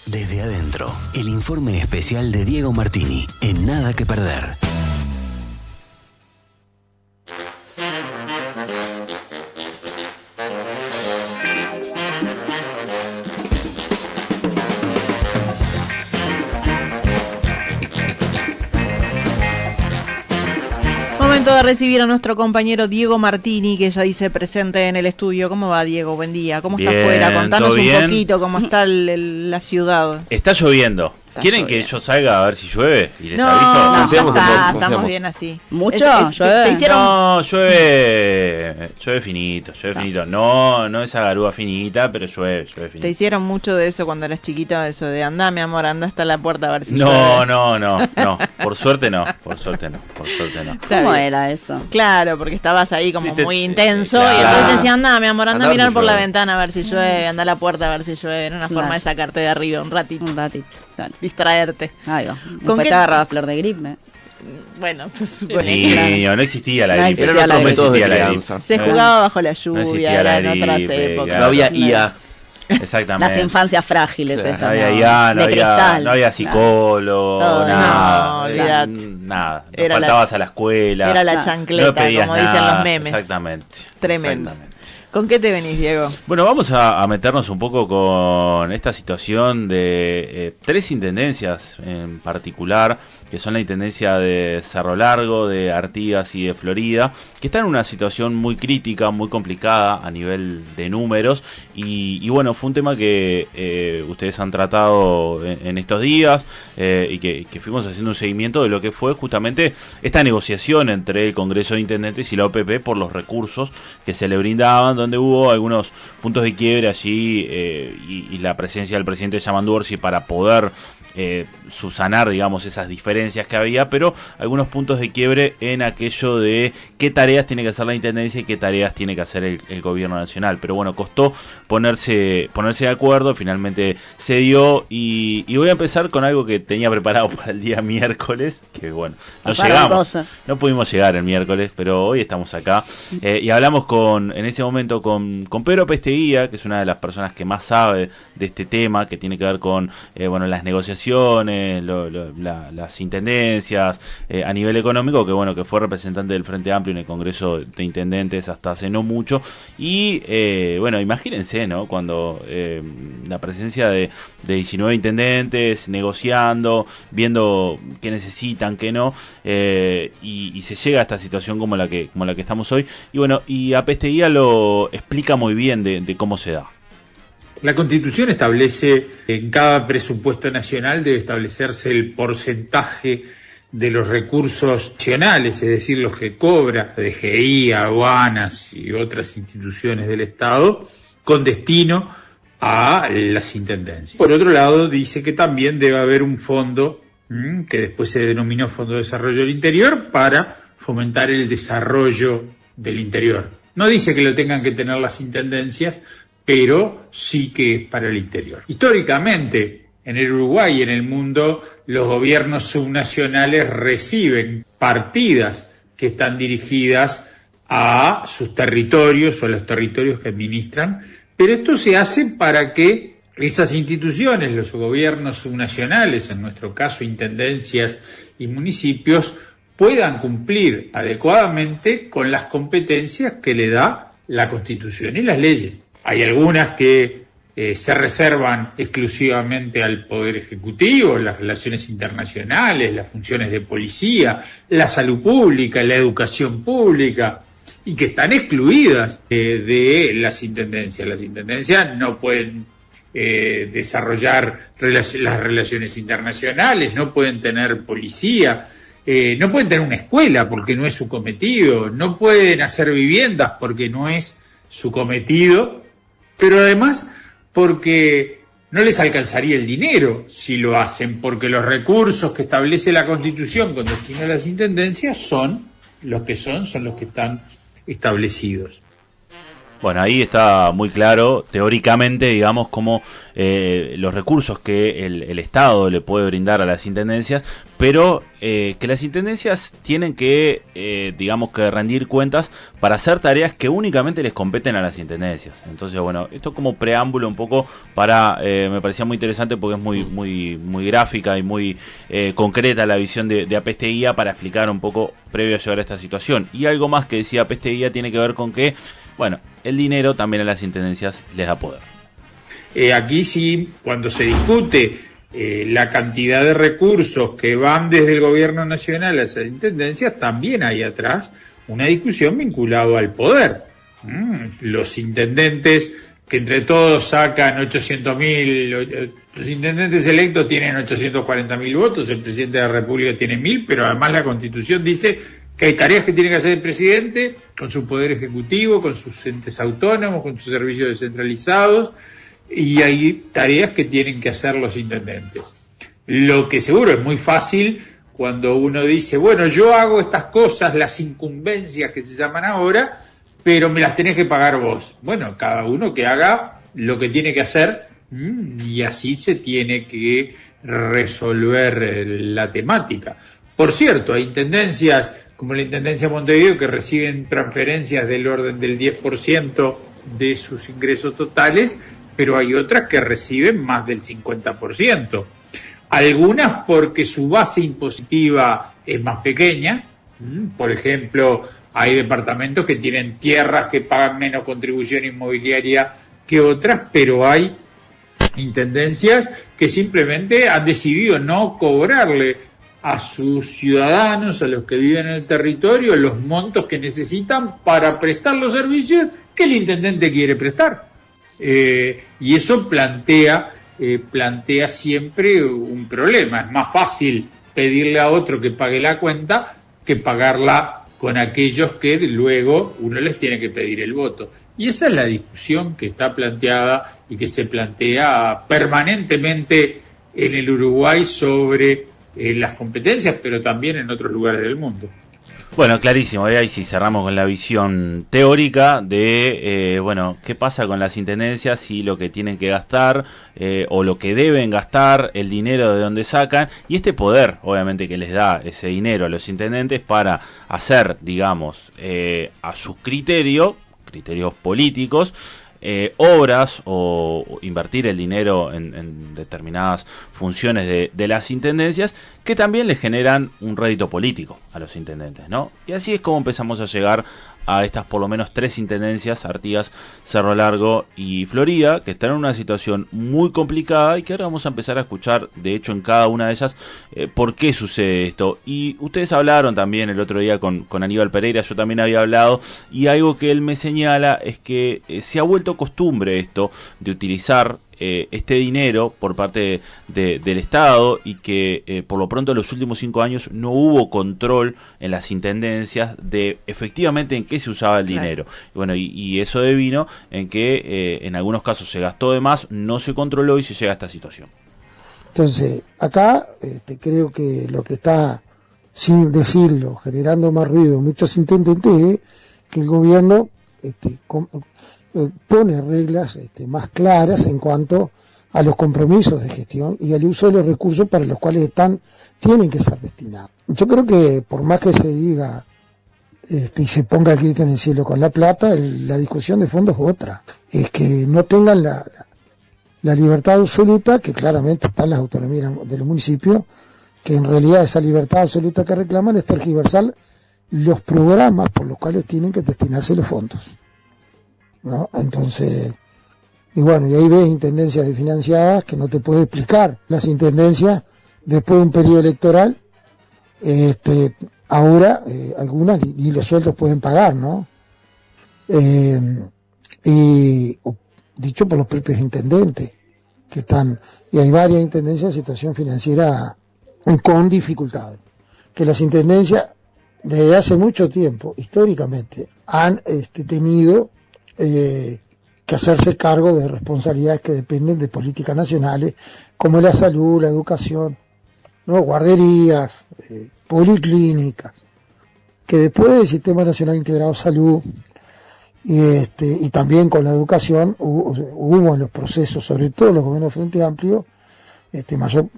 Desde adentro, el informe especial de Diego Martini, en Nada que Perder. Momento de recibir a nuestro compañero Diego Martini, que ya dice presente en el estudio. ¿Cómo va, Diego? Buen día. ¿Cómo está afuera? Contanos un poquito cómo está la ciudad. Está lloviendo. ¿Quieren que yo salga a ver si llueve? Y les aviso. No, ya estamos bien así. ¿Mucho? ¿Llueve? No, llueve finito, No esa garúa finita, pero llueve finito. ¿Te hicieron mucho de eso cuando eras chiquito? Eso de anda, mi amor, anda hasta la puerta a ver si llueve. No. Por suerte no. ¿Cómo era eso? Claro, porque estabas ahí como muy intenso claro. y entonces te decían, anda, mi amor, anda a mirar por la llueve. ventana a ver si llueve, anda a la puerta a ver si llueve. Era una Claro. forma de sacarte de arriba un ratito. Claro. Distraerte. Ahí va. ¿Con Después qué- te agarraba flor de gripe. Bueno, se supone No existía la No gripe. existía la gripe. Métodos de existía la crianza. gripe. se jugaba bajo la existía lluvia, la era en otras gripe, épocas. claro. No había IA. Exactamente. Las infancias frágiles Claro. estas. No había IA, de cristal. no había psicólogo, Todo nada. No, olvidate. Nada. No Era faltabas a la escuela. Era la No no chancleta, pedías como dicen nada. los memes. Exactamente. Tremendo. Exactamente. ¿Con qué te venís, Diego? Bueno, vamos a meternos un poco con esta situación de tres intendencias en particular, que son la intendencia de Cerro Largo, de Artigas y de Florida, que están en una situación muy crítica, muy complicada a nivel de números, y bueno, fue un tema que ustedes han tratado en estos días, y que fuimos haciendo un seguimiento de lo que fue justamente esta negociación entre el Congreso de Intendentes y la OPP por los recursos que se le brindaban, donde hubo algunos puntos de quiebre allí, y la presencia del presidente Yamandu Orsi para poder subsanar, digamos, esas diferencias que había, pero algunos puntos de quiebre en aquello de qué tareas tiene que hacer la Intendencia y qué tareas tiene que hacer el gobierno nacional. Pero bueno, costó ponerse de acuerdo, finalmente se dio, y voy a empezar con algo que tenía preparado para el día miércoles, que bueno, no Pasaron llegamos, cosas. no pudimos llegar el miércoles, pero hoy estamos acá, y hablamos en ese momento con Pedro Pesteguía, que es una de las personas que más sabe de este tema, que tiene que ver con bueno, las negociaciones, las intendencias, a nivel económico, que bueno, que fue representante del Frente Amplio en el Congreso de Intendentes hasta hace no mucho, y bueno, imagínense, ¿no? Cuando la presencia de 19 intendentes negociando, viendo qué necesitan, qué no, y se llega a esta situación como la que estamos hoy, y bueno, y a Pesteguía lo explica muy bien de cómo se da. La Constitución establece que en cada presupuesto nacional debe establecerse el porcentaje de los recursos nacionales, es decir, los que cobra DGI, aduanas y otras instituciones del Estado, con destino a las intendencias. Por otro lado, dice que también debe haber un fondo, que después se denominó Fondo de Desarrollo del Interior, para fomentar el desarrollo del interior. No dice que lo tengan que tener las intendencias, pero sí que es para el interior. Históricamente, en el Uruguay y en el mundo, los gobiernos subnacionales reciben partidas que están dirigidas a sus territorios o a los territorios que administran, pero esto se hace para que esas instituciones, los gobiernos subnacionales, en nuestro caso intendencias y municipios, puedan cumplir adecuadamente con las competencias que le da la Constitución y las leyes. Hay algunas que se reservan exclusivamente al Poder Ejecutivo, las relaciones internacionales, las funciones de policía, la salud pública, la educación pública, y que están excluidas de las intendencias. Las intendencias no pueden desarrollar las relaciones internacionales, no pueden tener policía, no pueden tener una escuela porque no es su cometido, no pueden hacer viviendas porque no es su cometido, pero además porque no les alcanzaría el dinero si lo hacen, porque los recursos que establece la Constitución con destino a las intendencias son los que están establecidos. Bueno, ahí está muy claro, teóricamente, digamos, cómo los recursos que el Estado le puede brindar a las intendencias, pero que las intendencias tienen que, digamos, que rendir cuentas para hacer tareas que únicamente les competen a las intendencias. Entonces, bueno, esto como preámbulo un poco para, me parecía muy interesante porque es muy gráfica y muy concreta la visión de Apesteguía para explicar un poco previo a llegar a esta situación. Y algo más que decía Apesteguía tiene que ver con que, bueno, el dinero también a las intendencias les da poder. Aquí sí, cuando se discute la cantidad de recursos que van desde el gobierno nacional a esas intendencias, también hay atrás una discusión vinculada al poder. Los intendentes que entre todos sacan 800.000, los intendentes electos tienen 840.000 votos, el presidente de la República tiene 1.000, pero además la Constitución dice que hay tareas que tiene que hacer el presidente con su poder ejecutivo, con sus entes autónomos, con sus servicios descentralizados, y hay tareas que tienen que hacer los intendentes. Lo que seguro es muy fácil cuando uno dice, bueno, yo hago estas cosas, las incumbencias que se llaman ahora, pero me las tenés que pagar vos. Bueno, cada uno que haga lo que tiene que hacer, y así se tiene que resolver la temática. Por cierto, hay intendencias como la Intendencia de Montevideo que reciben transferencias del orden del 10% de sus ingresos totales, pero hay otras que reciben más del 50%. Algunas porque su base impositiva es más pequeña. Por ejemplo, hay departamentos que tienen tierras que pagan menos contribución inmobiliaria que otras, pero hay intendencias que simplemente han decidido no cobrarle a sus ciudadanos, a los que viven en el territorio, los montos que necesitan para prestar los servicios que el intendente quiere prestar. Y eso plantea siempre un problema. Es más fácil pedirle a otro que pague la cuenta que pagarla con aquellos que luego uno les tiene que pedir el voto. Y esa es la discusión que está planteada y que se plantea permanentemente en el Uruguay sobre las competencias, pero también en otros lugares del mundo. Bueno, clarísimo, ahí sí cerramos con la visión teórica de, bueno, qué pasa con las intendencias y lo que tienen que gastar o lo que deben gastar, el dinero de donde sacan y este poder, obviamente, que les da ese dinero a los intendentes para hacer, digamos, a su criterios políticos, obras o invertir el dinero en determinadas funciones de las intendencias que también les generan un rédito político a los intendentes, ¿no? Y así es como empezamos a llegar a estas por lo menos 3 intendencias, Artigas, Cerro Largo y Florida, que están en una situación muy complicada y que ahora vamos a empezar a escuchar, de hecho, en cada una de ellas, por qué sucede esto. Y ustedes hablaron también el otro día con Aníbal Pereira, yo también había hablado, y algo que él me señala es que se ha vuelto costumbre esto de utilizar este dinero por parte del Estado y que por lo pronto en los últimos 5 años no hubo control en las intendencias de efectivamente en qué se usaba el dinero. Y bueno, y eso devino en que en algunos casos se gastó de más, no se controló y se llega a esta situación. Entonces, acá creo que lo que está, sin decirlo, generando más ruido muchos intendentes es que el gobierno pone reglas más claras en cuanto a los compromisos de gestión y al uso de los recursos para los cuales tienen que ser destinados. Yo creo que por más que se diga y se ponga el grito en el cielo con la plata, la discusión de fondo es otra, es que no tengan la libertad absoluta, que claramente está en las autonomías de los municipios, que en realidad esa libertad absoluta que reclaman es tergiversar los programas por los cuales tienen que destinarse los fondos, ¿no? Entonces, y bueno, y ahí ves intendencias desfinanciadas que no te puedo explicar. Las intendencias, después de un periodo electoral, ahora algunas ni los sueldos pueden pagar, ¿no? Y dicho por los propios intendentes, que están, y hay varias intendencias en situación financiera con dificultades, que las intendencias desde hace mucho tiempo, históricamente, han tenido que hacerse cargo de responsabilidades que dependen de políticas nacionales, como la salud, la educación, ¿no? Guarderías, policlínicas, que después del Sistema Nacional Integrado de Salud y también con la educación hubo en los procesos, sobre todo los gobiernos de Frente Amplio, mayor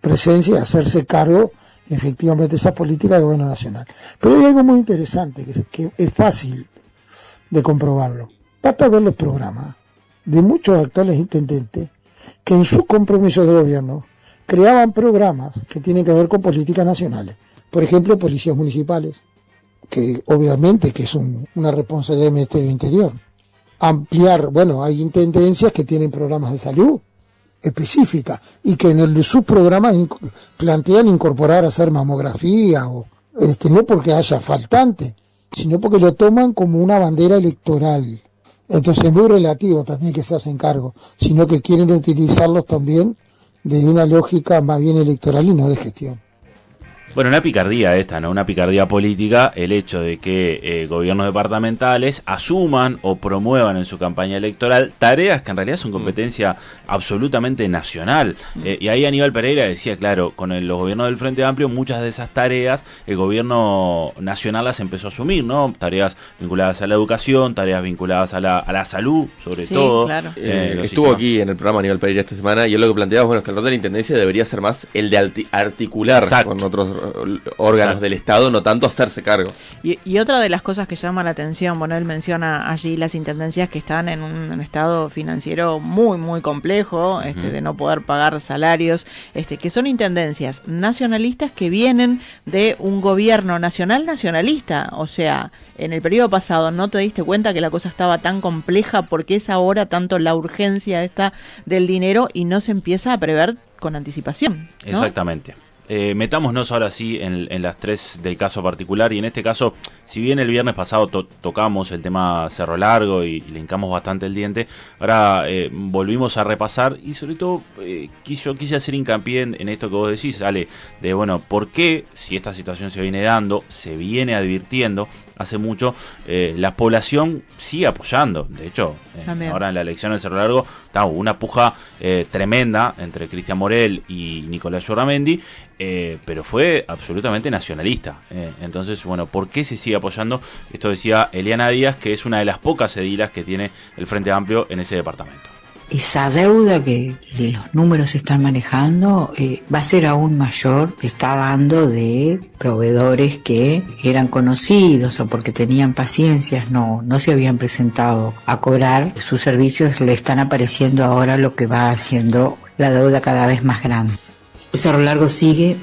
presencia de hacerse cargo efectivamente de esas políticas del gobierno nacional. Pero hay algo muy interesante que es fácil de comprobarlo. Basta ver los programas de muchos actuales intendentes que en sus compromisos de gobierno creaban programas que tienen que ver con políticas nacionales. Por ejemplo, policías municipales, que obviamente que es una responsabilidad del Ministerio del Interior. Ampliar, hay intendencias que tienen programas de salud específica y que en sus programas plantean incorporar hacer mamografía no porque haya faltante, sino porque lo toman como una bandera electoral. Entonces es muy relativo también que se hacen cargo, sino que quieren utilizarlos también desde una lógica más bien electoral y no de gestión. Bueno, una picardía esta, ¿no? Una picardía política, el hecho de que gobiernos departamentales asuman o promuevan en su campaña electoral tareas que en realidad son competencia absolutamente nacional. Y ahí Aníbal Pereira decía, claro, con los gobiernos del Frente Amplio, muchas de esas tareas el gobierno nacional las empezó a asumir, ¿no? Tareas vinculadas a la educación, tareas vinculadas a la salud, sobre todo. Claro. Estuvo aquí en el programa Aníbal Pereira esta semana y él lo que planteaba, es que el rol de la Intendencia debería ser más el de articular con otros órganos del Estado, no tanto hacerse cargo. Y otra de las cosas que llama la atención, él menciona allí las intendencias que están en un estado financiero muy, muy complejo, de no poder pagar salarios, que son intendencias nacionalistas que vienen de un gobierno nacionalista. O sea, en el periodo pasado no te diste cuenta que la cosa estaba tan compleja porque es ahora tanto la urgencia esta del dinero y no se empieza a prever con anticipación, ¿no? Exactamente. Metámonos ahora sí en las tres del caso particular, y en este caso, si bien el viernes pasado tocamos el tema Cerro Largo y le hincamos bastante el diente, ahora volvimos a repasar y sobre todo quise hacer hincapié en esto que vos decís, Ale, de ¿por qué si esta situación se viene dando, se viene advirtiendo hace mucho, la población sigue apoyando? De hecho, ahora en la elección de Cerro Largo hubo una puja tremenda entre Cristian Morel y Nicolás Giorramendi, pero fue absolutamente nacionalista. Entonces, ¿por qué se sigue apoyando? Esto decía Eliana Díaz, que es una de las pocas edilas que tiene el Frente Amplio en ese departamento. Esa deuda que los números se están manejando va a ser aún mayor, se está dando de proveedores que eran conocidos o porque tenían paciencias, no se habían presentado a cobrar sus servicios, le están apareciendo ahora, lo que va haciendo la deuda cada vez más grande. Cerro Largo sigue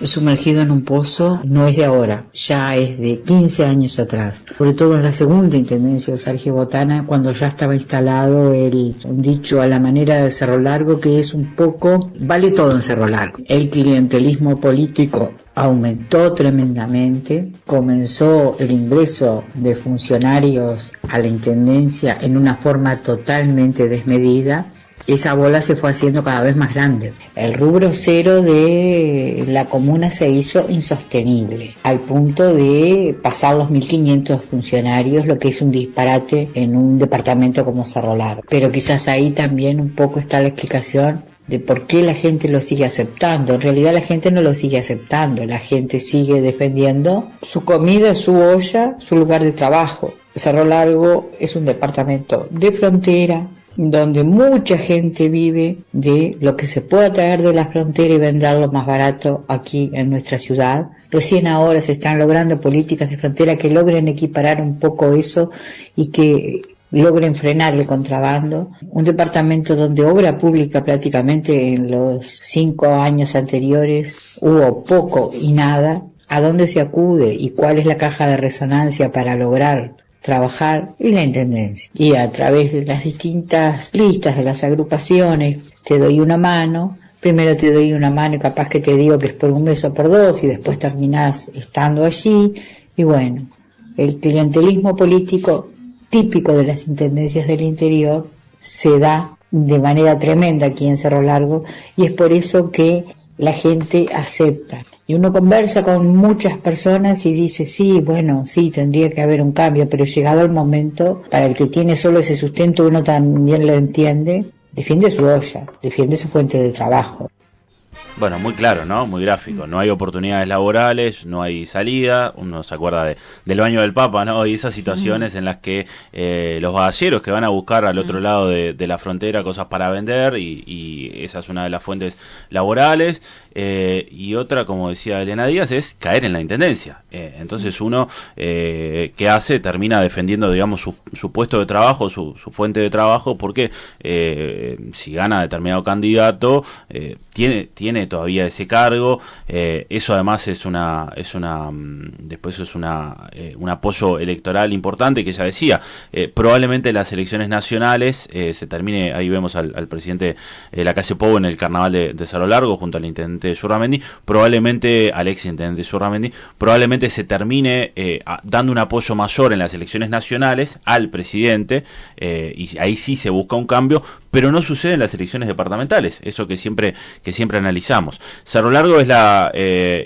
sumergido en un pozo, no es de ahora, ya es de 15 años atrás, sobre todo en la segunda intendencia de Sergio Botana, cuando ya estaba instalado un dicho a la manera del Cerro Largo, que es un poco, vale todo en Cerro Largo. El clientelismo político aumentó tremendamente, comenzó el ingreso de funcionarios a la intendencia en una forma totalmente desmedida. Esa bola se fue haciendo cada vez más grande. El rubro cero de la comuna se hizo insostenible, al punto de pasar los 1.500 funcionarios, lo que es un disparate en un departamento como Cerro Largo. Pero quizás ahí también un poco está la explicación de por qué la gente lo sigue aceptando. En realidad la gente no lo sigue aceptando, la gente sigue defendiendo su comida, su olla, su lugar de trabajo. Cerro Largo es un departamento de frontera, donde mucha gente vive de lo que se pueda traer de la frontera y venderlo más barato aquí en nuestra ciudad. Recién ahora se están logrando políticas de frontera que logren equiparar un poco eso y que logren frenar el contrabando. Un departamento donde obra pública prácticamente en los 5 años anteriores hubo poco y nada. ¿A dónde se acude y cuál es la caja de resonancia para lograr trabajar? Y la intendencia. Y a través de las distintas listas de las agrupaciones, te doy una mano. Primero te doy una mano y capaz que te digo que es por un mes o por dos y después terminás estando allí. Y el clientelismo político típico de las intendencias del interior se da de manera tremenda aquí en Cerro Largo, y es por eso que la gente acepta. Y uno conversa con muchas personas y dice, sí, tendría que haber un cambio, pero llegado el momento, para el que tiene solo ese sustento, uno también lo entiende, defiende su olla, defiende su fuente de trabajo. Bueno, muy claro, ¿no? Muy gráfico. No hay oportunidades laborales, no hay salida. Uno se acuerda del baño del Papa, ¿no? Y esas situaciones en las que los bagalleros que van a buscar al otro lado de la frontera cosas para vender, y esa es una de las fuentes laborales. Y otra, como decía Eliana Díaz, es caer en la intendencia. Entonces uno, ¿qué hace? Termina defendiendo, digamos, su puesto de trabajo, su fuente de trabajo, porque si gana determinado candidato, tiene todavía ese cargo. Eso además después es un apoyo electoral importante, que ella decía, probablemente en las elecciones nacionales se termine, ahí vemos al presidente Lacalle Pou en el carnaval de Cerro Largo junto al intendente Yurramendi, probablemente al ex intendente Yurramendi, probablemente se termine dando un apoyo mayor en las elecciones nacionales al presidente, y ahí sí se busca un cambio, pero no sucede en las elecciones departamentales, eso que siempre analizamos. Cerro Largo es la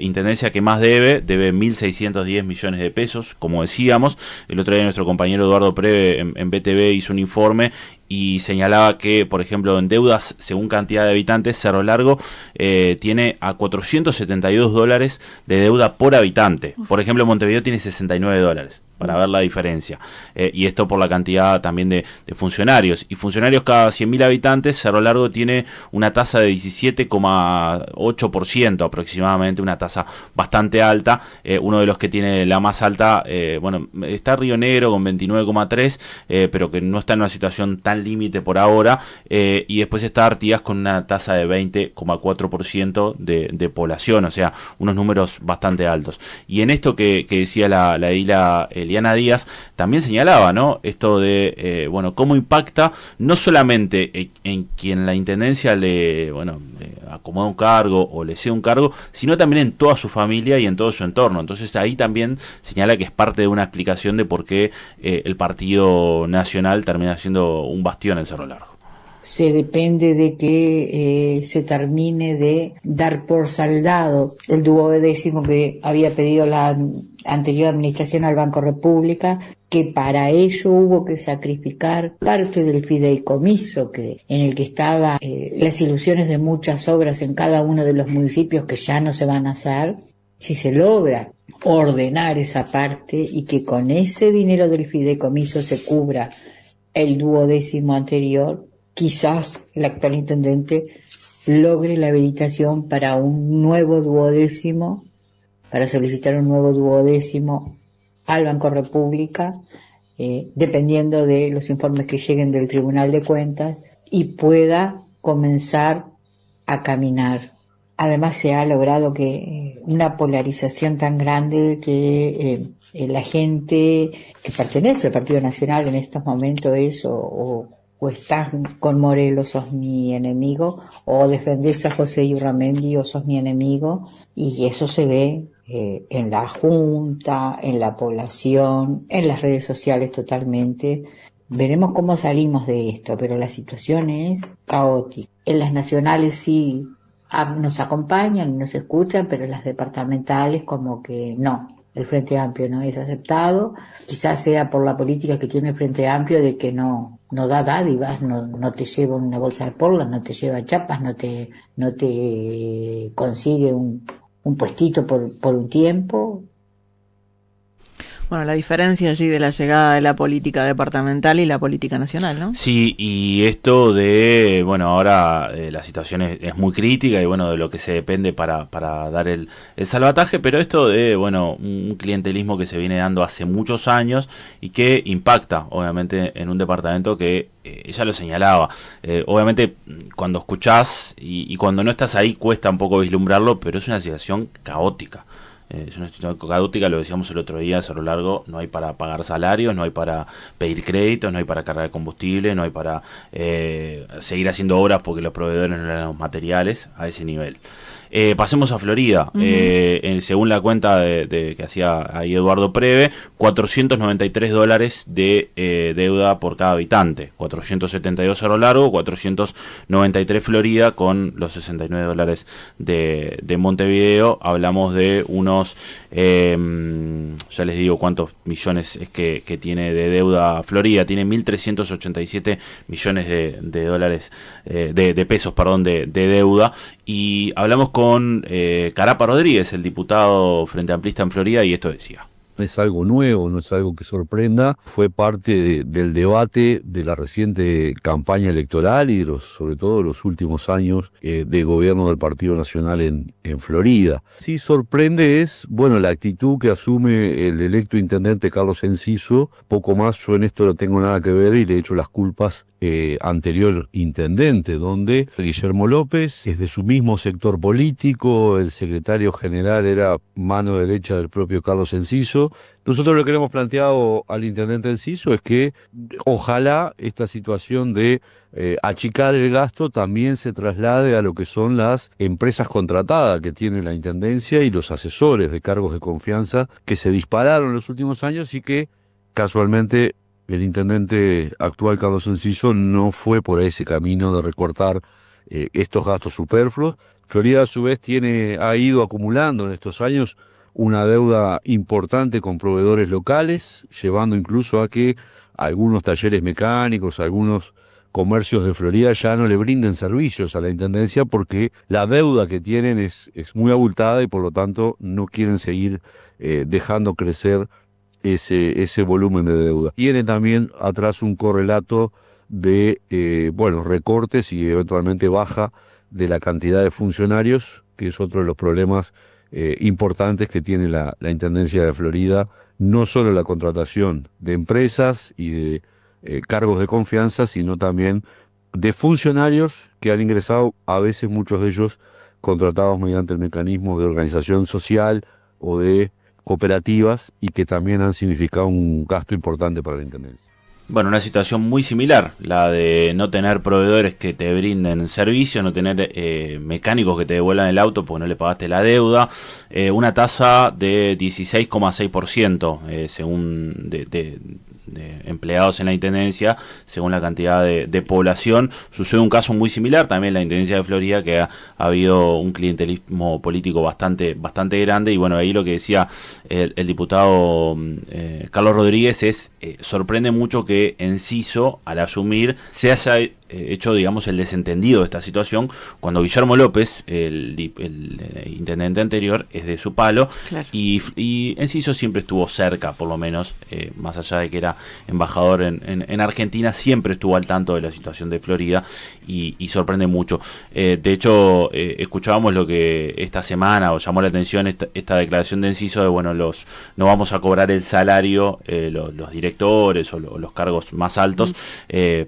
intendencia que más debe 1.610 millones de pesos, como decíamos. El otro día nuestro compañero Eduardo Preve en BTV hizo un informe y señalaba que, por ejemplo, en deudas según cantidad de habitantes, Cerro Largo tiene a $472 de deuda por habitante. Por ejemplo, Montevideo tiene $69, para ver la diferencia. Y esto por la cantidad también de funcionarios. Y funcionarios cada 100.000 habitantes, Cerro Largo tiene una tasa de 17,8% aproximadamente, una tasa bastante alta. Uno de los que tiene la más alta, está Río Negro con 29,3%, pero que no está en una situación tan límite por ahora. Y después está Artigas con una tasa de 20,4% de población, o sea, unos números bastante altos. Y en esto que decía la edila Eliana Díaz, también señalaba, ¿no? Esto de, cómo impacta no solamente en quien la intendencia le acomoda un cargo o le cede un cargo, sino también en toda su familia y en todo su entorno. Entonces ahí también señala que es parte de una explicación de por qué el Partido Nacional termina siendo un bastión en Cerro Largo. Se depende de que se termine de dar por saldado el duodécimo que había pedido la anterior administración al Banco República, que para ello hubo que sacrificar parte del fideicomiso en el que estaban las ilusiones de muchas obras en cada uno de los municipios que ya no se van a hacer. Si se logra ordenar esa parte y que con ese dinero del fideicomiso se cubra el duodécimo anterior, quizás el actual intendente logre la habilitación para un nuevo duodécimo, para solicitar un nuevo duodécimo al Banco República, dependiendo de los informes que lleguen del Tribunal de Cuentas, y pueda comenzar a caminar. Además se ha logrado que una polarización tan grande que la gente que pertenece al Partido Nacional en estos momentos es o estás con Morelos, sos mi enemigo, o defendés a José Yurramendi o sos mi enemigo, y eso se ve en la Junta, en la población, en las redes sociales totalmente. Veremos cómo salimos de esto, pero la situación es caótica. En las nacionales sí nos acompañan y nos escuchan, pero en las departamentales como que no. El Frente Amplio no es aceptado, quizás sea por la política que tiene el Frente Amplio de que no da dádivas, no te lleva una bolsa de porlas, no te lleva chapas, no te consigue un puestito por un tiempo. Bueno, la diferencia allí de la llegada de la política departamental y la política nacional, ¿no? Sí, y esto de, ahora la situación es muy crítica y de lo que se depende para dar el salvataje, pero esto de, un clientelismo que se viene dando hace muchos años y que impacta, obviamente, en un departamento que ella lo señalaba. Obviamente, cuando escuchás y cuando no estás ahí cuesta un poco vislumbrarlo, pero es una situación caótica. Es una situación caótica, lo decíamos el otro día, Cerro Largo, no hay para pagar salarios, no hay para pedir créditos, no hay para cargar combustible, no hay para seguir haciendo obras porque los proveedores no le dan los materiales a ese nivel. Pasemos a Florida. Según la cuenta que hacía ahí Eduardo Preve, $493 de deuda por cada habitante, 472 Cerro Largo, 493 Florida, con los $69 de Montevideo. Hablamos de unos menos, ya les digo cuántos millones es que tiene de deuda Florida, tiene 1.387 millones de dólares, de pesos, perdón, de deuda. Y hablamos con Carapa Rodríguez, el diputado Frente Amplista en Florida, y esto decía. No es algo nuevo, no es algo que sorprenda, fue parte del debate de la reciente campaña electoral y sobre todo los últimos años de gobierno del Partido Nacional en Florida. Sí sorprende es, la actitud que asume el electo intendente Carlos Enciso. Poco más, yo en esto no tengo nada que ver y le echo las culpas anterior intendente, donde Guillermo López es de su mismo sector político, el secretario general era mano derecha del propio Carlos Enciso. Nosotros lo que le hemos planteado al intendente Enciso es que ojalá esta situación de achicar el gasto también se traslade a lo que son las empresas contratadas que tiene la intendencia y los asesores de cargos de confianza que se dispararon en los últimos años y que casualmente el intendente actual Carlos Enciso no fue por ese camino de recortar estos gastos superfluos. Florida a su vez ha ido acumulando en estos años una deuda importante con proveedores locales, llevando incluso a que algunos talleres mecánicos, algunos comercios de Florida ya no le brinden servicios a la intendencia porque la deuda que tienen es muy abultada y por lo tanto no quieren seguir dejando crecer ese volumen de deuda. Tiene también atrás un correlato de recortes y eventualmente baja de la cantidad de funcionarios, que es otro de los problemas importantes que tiene la Intendencia de Florida, no solo la contratación de empresas y de cargos de confianza, sino también de funcionarios que han ingresado, a veces muchos de ellos contratados mediante el mecanismo de organización social o de cooperativas y que también han significado un gasto importante para la Intendencia. Bueno, una situación muy similar, la de no tener proveedores que te brinden servicios, no tener mecánicos que te devuelvan el auto porque no le pagaste la deuda, una tasa de 16,6% según de empleados en la Intendencia, según la cantidad de población. Sucede un caso muy similar también en la Intendencia de Florida, que ha habido un clientelismo político bastante grande, y bueno, ahí lo que decía el diputado Carlos Rodríguez sorprende mucho que Enciso, al asumir, se haya hecho, digamos, el desentendido de esta situación, cuando Guillermo López, el intendente anterior, es de su palo, claro. y Enciso siempre estuvo cerca, por lo menos, más allá de que era embajador en Argentina, siempre estuvo al tanto de la situación de Florida, y sorprende mucho. De hecho, escuchábamos lo que esta semana, o llamó la atención esta declaración de Enciso de, no vamos a cobrar el salario, los directores o los cargos más altos,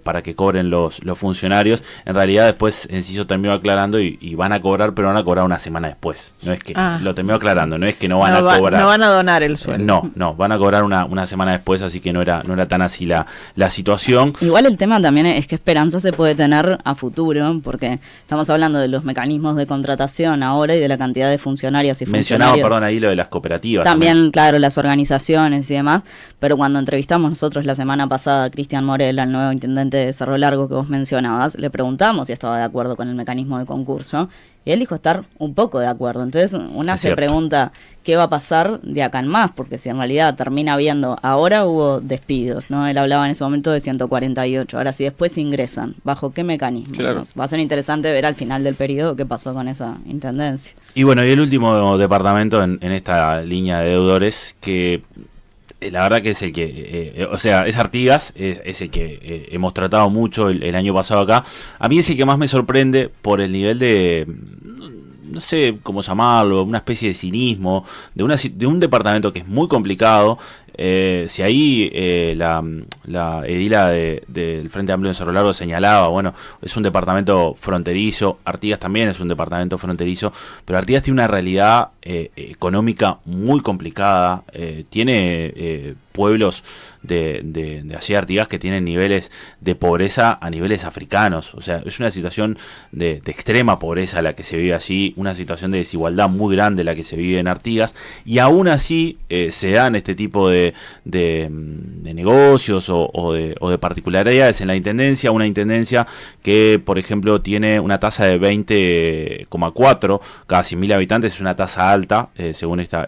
para que cobren los funcionarios. En realidad después Enciso terminó aclarando y van a cobrar, pero van a cobrar una semana después. No es que lo terminó aclarando, no es que no van a cobrar. No van a donar el sueldo. No, van a cobrar una semana después, así que no era tan así la situación. Igual el tema también es que esperanza se puede tener a futuro, porque estamos hablando de los mecanismos de contratación ahora y de la cantidad de funcionarios y funcionarios. Mencionaba, ahí lo de las cooperativas. También, claro, las organizaciones y demás, pero cuando entrevistamos nosotros la semana pasada a Cristian Morel, al nuevo intendente de Cerro Largo que vos mencionabas, le preguntamos si estaba de acuerdo con el mecanismo de concurso y él dijo estar un poco de acuerdo. Entonces se pregunta qué va a pasar de acá en más, porque si en realidad termina habiendo, ahora hubo despidos, ¿no? Él hablaba en ese momento de 148, ahora si después ingresan, ¿bajo qué mecanismo? Claro. Va a ser interesante ver al final del periodo qué pasó con esa intendencia. Y bueno, y el último departamento en esta línea de deudores, que la verdad que es el que, es Artigas, es el que hemos tratado mucho el año pasado acá. A mí es el que más me sorprende por el nivel de, no sé cómo llamarlo, una especie de cinismo, de un departamento que es muy complicado. Si ahí la edila del Frente Amplio de Cerro Largo señalaba, es un departamento fronterizo, Artigas también es un departamento fronterizo, pero Artigas tiene una realidad económica muy complicada, tiene pueblos de allí de Artigas que tienen niveles de pobreza a niveles africanos. O sea, es una situación de extrema pobreza la que se vive allí, una situación de desigualdad muy grande la que se vive en Artigas, y aún así se dan este tipo de negocios o de particularidades en la intendencia. Una intendencia que, por ejemplo, tiene una tasa de 20,4 cada 100.000 habitantes, es una tasa alta, según esta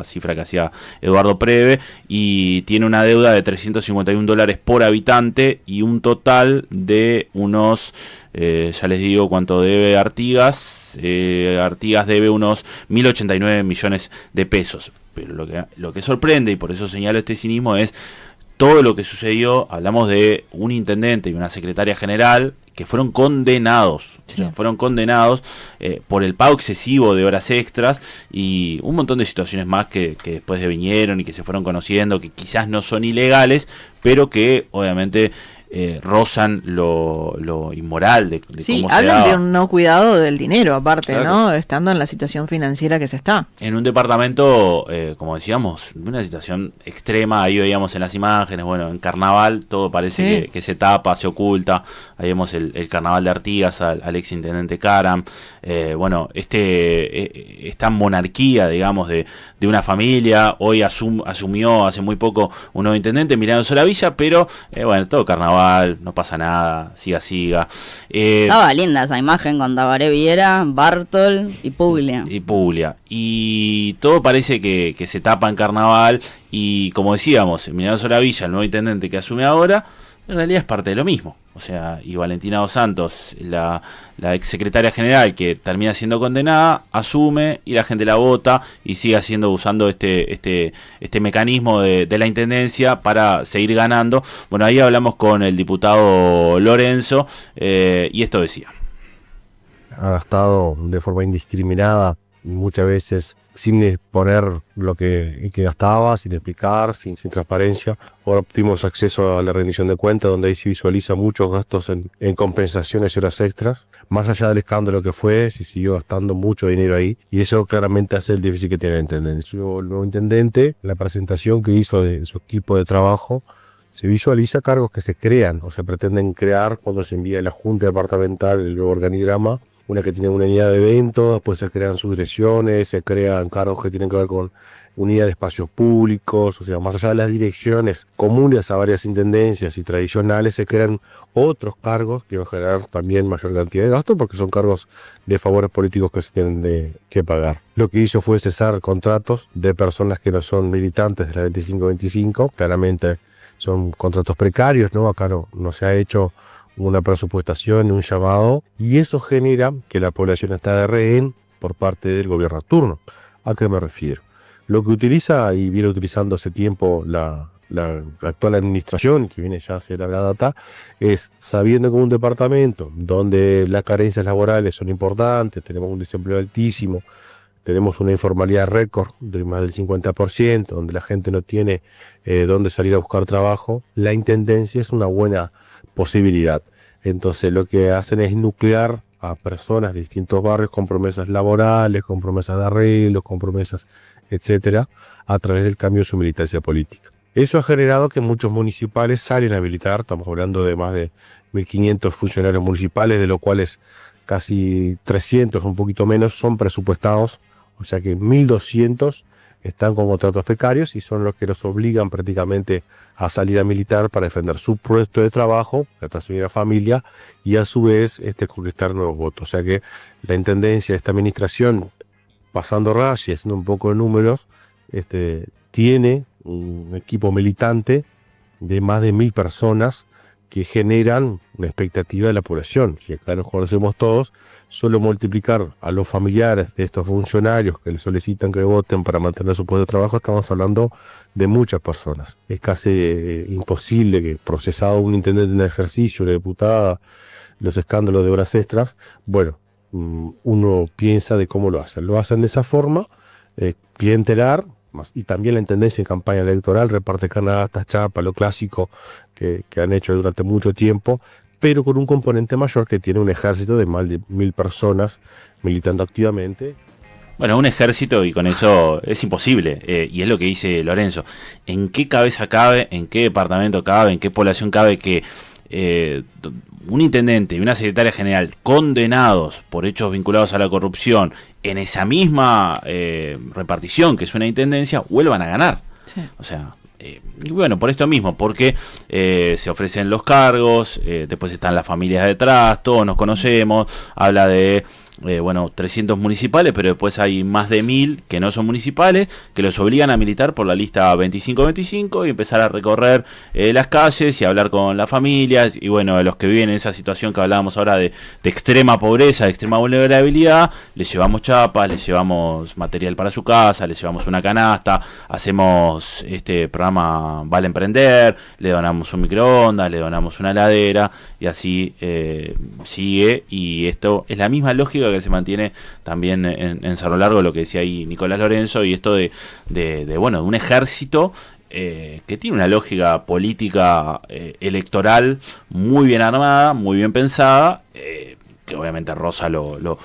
cifra que hacía Eduardo Preve, y tiene una deuda de $351 por habitante y un total de unos, ya les digo cuánto debe Artigas. Artigas debe unos 1.089 millones de pesos. Pero lo que sorprende, y por eso señalo este cinismo, es todo lo que sucedió. Hablamos de un intendente y una secretaria general que fueron condenados, sí. O sea, fueron condenados por el pago excesivo de horas extras y un montón de situaciones más que después vinieron y que se fueron conociendo, que quizás no son ilegales, pero que obviamente rozan lo inmoral de sí, cómo se hablan daba. de un no cuidado del dinero, aparte, Claro. ¿no? Estando en la situación financiera que se está. En un departamento, como decíamos, de una situación extrema. Ahí veíamos en las imágenes, bueno, en Carnaval todo parece Sí. que se tapa, se oculta. Ahí vemos el Carnaval de Artigas, al exintendente Karam. Bueno, esta monarquía, digamos, de una familia. Hoy asumió hace muy poco un nuevo intendente, Emiliano Solavilla, pero bueno, todo Carnaval, no pasa nada, siga. Estaba linda esa imagen con Tabaré Viera, Bartol y Puglia. Y todo parece que se tapa en Carnaval. Y como decíamos, Emiliano Solavilla, el nuevo intendente que asume ahora, en realidad es parte de lo mismo. O sea, y Valentina Dos Santos, la ex secretaria general que termina siendo condenada, asume y la gente la vota y sigue usando este mecanismo de la intendencia para seguir ganando. Bueno, ahí hablamos con el diputado Lorenzo y esto decía. Ha gastado de forma indiscriminada, muchas veces sin exponer lo que gastaba, sin explicar, sin transparencia. Ahora obtuvimos acceso a la rendición de cuentas, donde ahí se visualiza muchos gastos en compensaciones y horas extras. Más allá del escándalo que fue, se siguió gastando mucho dinero ahí, y eso claramente hace el déficit que tiene el intendente. El nuevo intendente, la presentación que hizo de su equipo de trabajo, se visualiza cargos que se crean o se pretenden crear cuando se envía a la Junta Departamental el nuevo organigrama. Una que tiene una unidad de eventos, después se crean subdirecciones, se crean cargos que tienen que ver con unidad de espacios públicos, o sea, más allá de las direcciones comunes a varias intendencias y tradicionales, se crean otros cargos que van a generar también mayor cantidad de gastos porque son cargos de favores políticos que se tienen que pagar. Lo que hizo fue cesar contratos de personas que no son militantes de la 2525, claramente son contratos precarios, ¿no? Acá no se ha hecho una presupuestación, un llamado, y eso genera que la población está de rehén por parte del gobierno turno. ¿A qué me refiero? Lo que utiliza y viene utilizando hace tiempo la actual administración, que viene ya hace larga data, es sabiendo que un departamento donde las carencias laborales son importantes, tenemos un desempleo altísimo, tenemos una informalidad récord de más del 50%, donde la gente no tiene dónde salir a buscar trabajo, la intendencia es una buena posibilidad. Entonces lo que hacen es nuclear a personas de distintos barrios con promesas laborales, con promesas de arreglos, con promesas, etcétera, a través del cambio de su militancia política. Eso ha generado que muchos municipales salen a militar, estamos hablando de más de 1.500 funcionarios municipales, de los cuales casi 300, un poquito menos, son presupuestados, o sea que 1.200 están con contratos precarios y son los que los obligan prácticamente a salir a militar para defender su puesto de trabajo, la transferir a familia y a su vez conquistar nuevos votos. O sea que la intendencia de esta administración, pasando raya y haciendo un poco de números, tiene un equipo militante de más de 1.000 personas que generan una expectativa de la población. Si acá nos conocemos todos, solo multiplicar a los familiares de estos funcionarios que les solicitan que voten para mantener su puesto de trabajo, estamos hablando de muchas personas. Es casi imposible que, procesado un intendente en ejercicio, una diputada, los escándalos de horas extras, bueno, uno piensa de cómo lo hacen. Lo hacen de esa forma, clientelar, y también la intendencia en campaña electoral reparte canastas, chapa, lo clásico que han hecho durante mucho tiempo, pero con un componente mayor que tiene un ejército de más de 1.000 personas militando activamente. Bueno, un ejército, y con eso es imposible, y es lo que dice Lorenzo. ¿En qué cabeza cabe, en qué departamento cabe, en qué población cabe que un intendente y una secretaria general condenados por hechos vinculados a la corrupción en esa misma repartición que es una intendencia vuelvan a ganar? Sí. O sea, y bueno, por esto mismo, porque se ofrecen los cargos, después están las familias detrás, todos nos conocemos, habla de 300 municipales, pero después hay más de 1000 que no son municipales, que los obligan a militar por la lista 25-25 y empezar a recorrer las calles y hablar con las familias, y bueno, los que viven en esa situación que hablábamos ahora de extrema pobreza, de extrema vulnerabilidad, les llevamos chapas, les llevamos material para su casa, les llevamos una canasta, hacemos este programa Vale Emprender, le donamos un microondas, le donamos una heladera, y así sigue, y esto es la misma lógica que se mantiene también en Cerro Largo, lo que decía ahí Nicolás Lorenzo, y esto de un ejército que tiene una lógica política electoral muy bien armada, muy bien pensada, que obviamente roza lo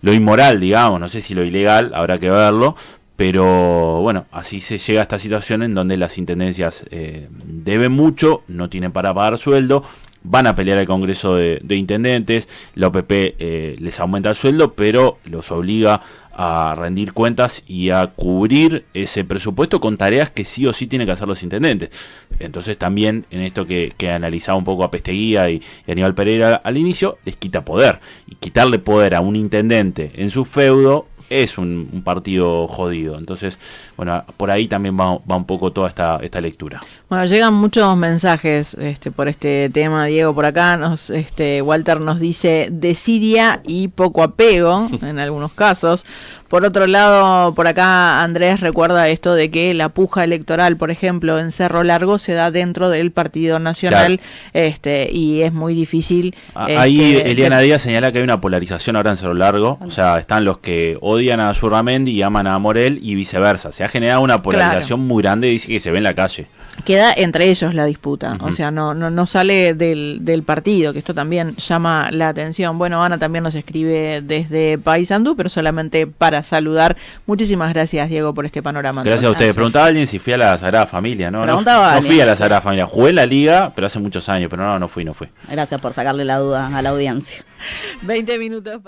inmoral, digamos, no sé si lo ilegal, habrá que verlo, pero bueno, así se llega a esta situación en donde las intendencias deben mucho, no tienen para pagar sueldo, van a pelear al Congreso de Intendentes, la OPP les aumenta el sueldo, pero los obliga a rendir cuentas y a cubrir ese presupuesto con tareas que sí o sí tienen que hacer los intendentes. Entonces también en esto que analizaba un poco a Pesteguía y Aníbal Pereira al inicio, les quita poder. Y quitarle poder a un intendente en su feudo es un partido jodido. Entonces, bueno, por ahí también va un poco toda esta lectura. Bueno, llegan muchos mensajes por este tema, Diego. Por acá Walter nos dice desidia y poco apego en algunos casos. Por otro lado, por acá Andrés recuerda esto de que la puja electoral, por ejemplo, en Cerro Largo se da dentro del Partido Nacional, claro. Y es muy difícil. Ahí Eliana Díaz señala que hay una polarización ahora en Cerro Largo, o sea, están los que odian a Zurramendi y aman a Morel y viceversa. Se ha generado una polarización muy grande, dice que se ve en la calle. Queda entre ellos la disputa, o sea, no sale del partido, que esto también llama la atención. Bueno, Ana también nos escribe desde Paysandú, pero solamente para saludar. Muchísimas gracias, Diego, por este panorama. Gracias a ustedes. Preguntaba a alguien si fui a la Sagrada Familia, ¿no? No fui a la Sagrada Familia. Jugué en la Liga, pero hace muchos años, pero no fui. Gracias por sacarle la duda a la audiencia. 20 minutos.